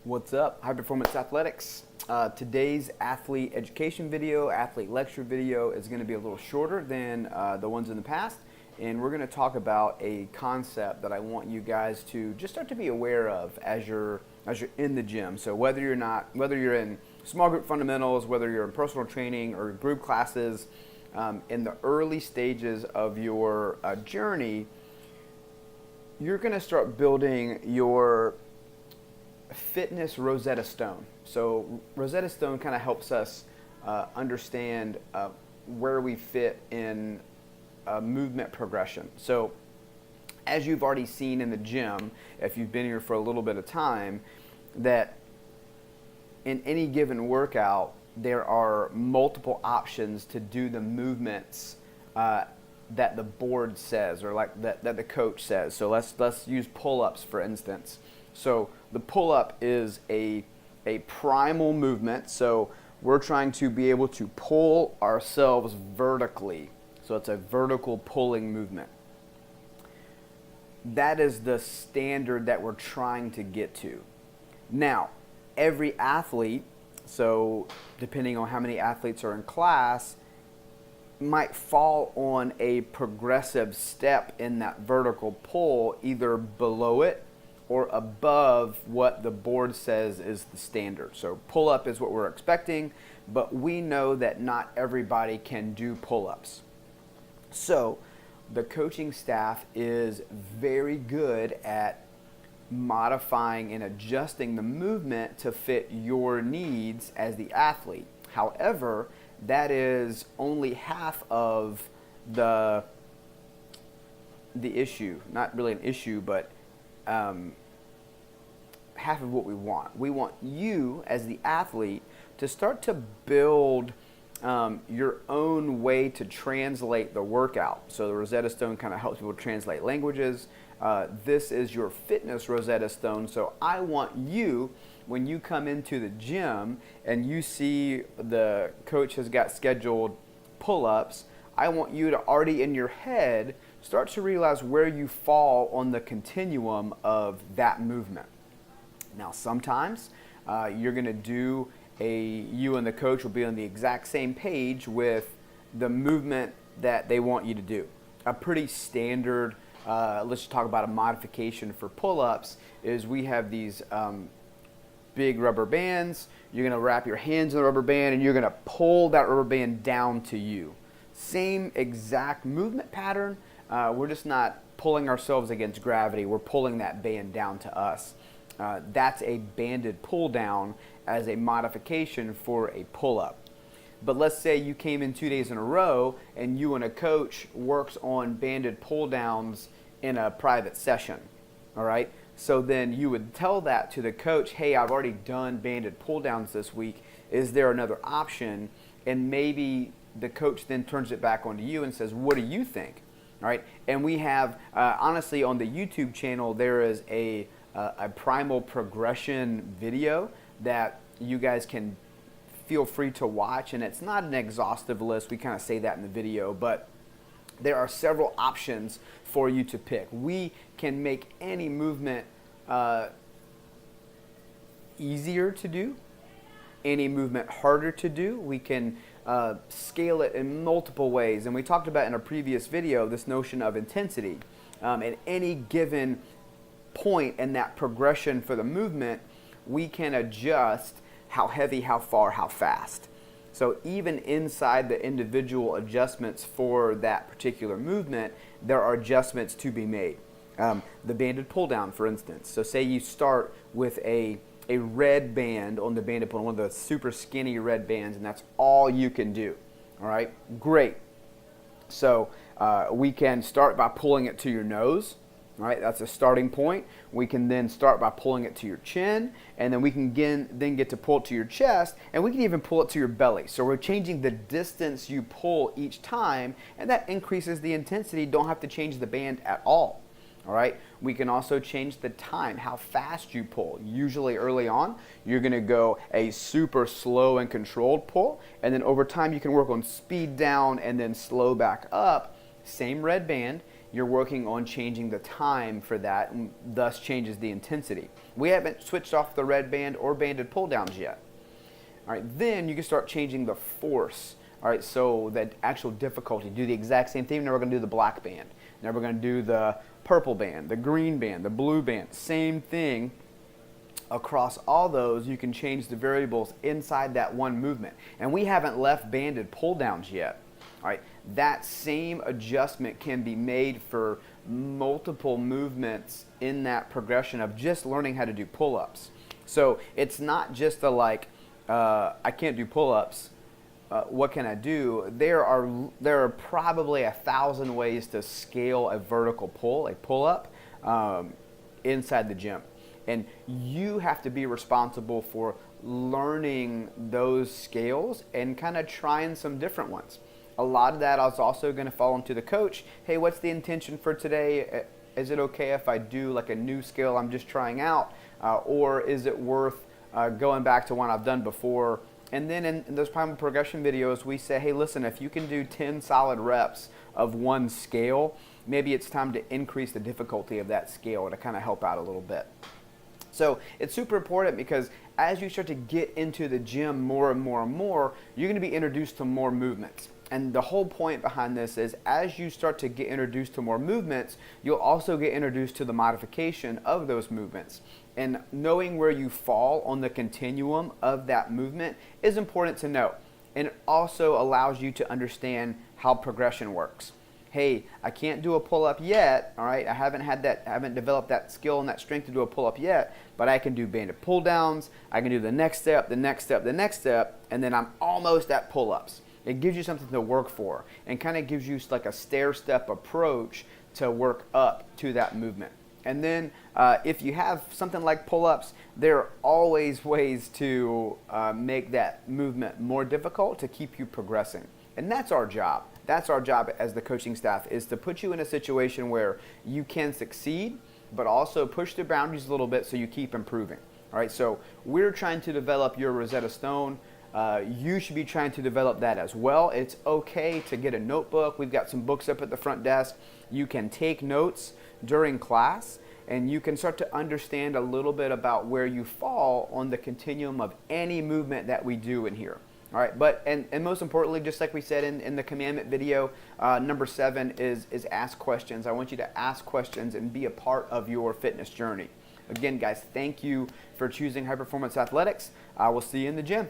What's up? Hyperformance Athletics. Today's athlete education video, athlete lecture video is going to be a little shorter than the ones in the past, and we're going to talk about a concept that I want you guys to just start to be aware of as you're in the gym. So whether you're in small group fundamentals, whether you're in personal training or group classes, in the early stages of your journey, you're going to start building your fitness Rosetta Stone. So Rosetta Stone kind of helps us understand where we fit in movement progression. So as you've already seen in the gym, if you've been here for a little bit of time, that in any given workout, there are multiple options to do the movements that the board says, or like that the coach says. So let's use pull-ups for instance. So the pull-up is a primal movement. So we're trying to be able to pull ourselves vertically. So it's a vertical pulling movement. That is the standard that we're trying to get to. Now, every athlete, so depending on how many athletes are in class, might fall on a progressive step in that vertical pull, either below it or above what the board says is the standard. So pull-up is what we're expecting, but we know that not everybody can do pull-ups. So the coaching staff is very good at modifying and adjusting the movement to fit your needs as the athlete. However, that is only half of the issue. Not really an issue, but half of what we want. We want you as the athlete to start to build your own way to translate the workout. So the Rosetta Stone kind of helps people translate languages. This is your fitness Rosetta Stone. So I want you, when you come into the gym and you see the coach has got scheduled pull-ups, I want you to already in your head start to realize where you fall on the continuum of that movement. Now sometimes you're going to do you and the coach will be on the exact same page with the movement that they want you to do. A pretty standard, let's just talk about a modification for pull-ups, is we have these big rubber bands. You're going to wrap your hands in the rubber band and you're going to pull that rubber band down to you. Same exact movement pattern. We're just not pulling ourselves against gravity. We're pulling that band down to us. That's a banded pull down as a modification for a pull-up. But let's say you came in 2 days in a row and you and a coach works on banded pull downs in a private session. All right. So then you would tell that to the coach, hey, I've already done banded pull downs this week. Is there another option? And maybe the coach then turns it back onto you and says, what do you think? All right. And we have, honestly, on the YouTube channel, there is a primal progression video that you guys can feel free to watch. And it's not an exhaustive list. We kind of say that in the video, but there are several options for you to pick. We can make any movement easier to do, any movement harder to do. We can scale it in multiple ways. And we talked about in a previous video this notion of intensity. At any given point in that progression for the movement, we can adjust how heavy, how far, how fast. So even inside the individual adjustments for that particular movement, there are adjustments to be made. The banded pull down, for instance. So say you start with a red band on the banded pull, one of the super skinny red bands, and that's all you can do. All right, great. So we can start by pulling it to your nose. All right, that's a starting point. We can then start by pulling it to your chin, and then we can then get to pull it to your chest, and we can even pull it to your belly. So we're changing the distance you pull each time, and that increases the intensity. Don't have to change the band at all. All right, we can also change the time, how fast you pull. Usually early on, you're going to go a super slow and controlled pull, and then over time you can work on speed down and then slow back up. Same red band. you're working on changing the time for that, and thus changes the intensity. We haven't switched off the red band or banded pull downs yet. All right, then you can start changing the force. All right, so that actual difficulty, do the exact same thing. Now we're going to do the black band. Now we're going to do the purple band, the green band, the blue band. Same thing. Across all those, you can change the variables inside that one movement. And we haven't left banded pull downs yet. All right, that same adjustment can be made for multiple movements in that progression of just learning how to do pull-ups. So it's not just a like, I can't do pull-ups. What can I do? There are probably 1,000 ways to scale a vertical pull, a pull-up, inside the gym. And you have to be responsible for learning those scales and kind of trying some different ones. A lot of that is also going to fall into the coach. Hey, what's the intention for today? Is it okay if I do like a new skill I'm just trying out? Or is it worth going back to one I've done before? And then in those primal progression videos, we say, hey, listen, if you can do 10 solid reps of one scale, maybe it's time to increase the difficulty of that scale to kind of help out a little bit. So it's super important because as you start to get into the gym more and more and more, you're going to be introduced to more movements. And the whole point behind this is as you start to get introduced to more movements, you'll also get introduced to the modification of those movements. And knowing where you fall on the continuum of that movement is important to know. And it also allows you to understand how progression works. Hey, I can't do a pull-up yet, all right? I haven't developed that skill and that strength to do a pull-up yet, but I can do banded pull-downs, I can do the next step, the next step, the next step, and then I'm almost at pull-ups. It gives you something to work for and kind of gives you like a stair-step approach to work up to that movement. And then if you have something like pull-ups, there are always ways to make that movement more difficult to keep you progressing. And that's our job. That's our job as the coaching staff, is to put you in a situation where you can succeed, but also push the boundaries a little bit so you keep improving. All right, so we're trying to develop your Rosetta Stone. You should be trying to develop that as well. It's okay to get a notebook. We've got some books up at the front desk. You can take notes during class, and you can start to understand a little bit about where you fall on the continuum of any movement that we do in here. All right, but and most importantly, just like we said in the commandment video, number 7 is ask questions. I want you to ask questions and be a part of your fitness journey. Again, guys, thank you for choosing Hyperformance Athletics. I will see you in the gym.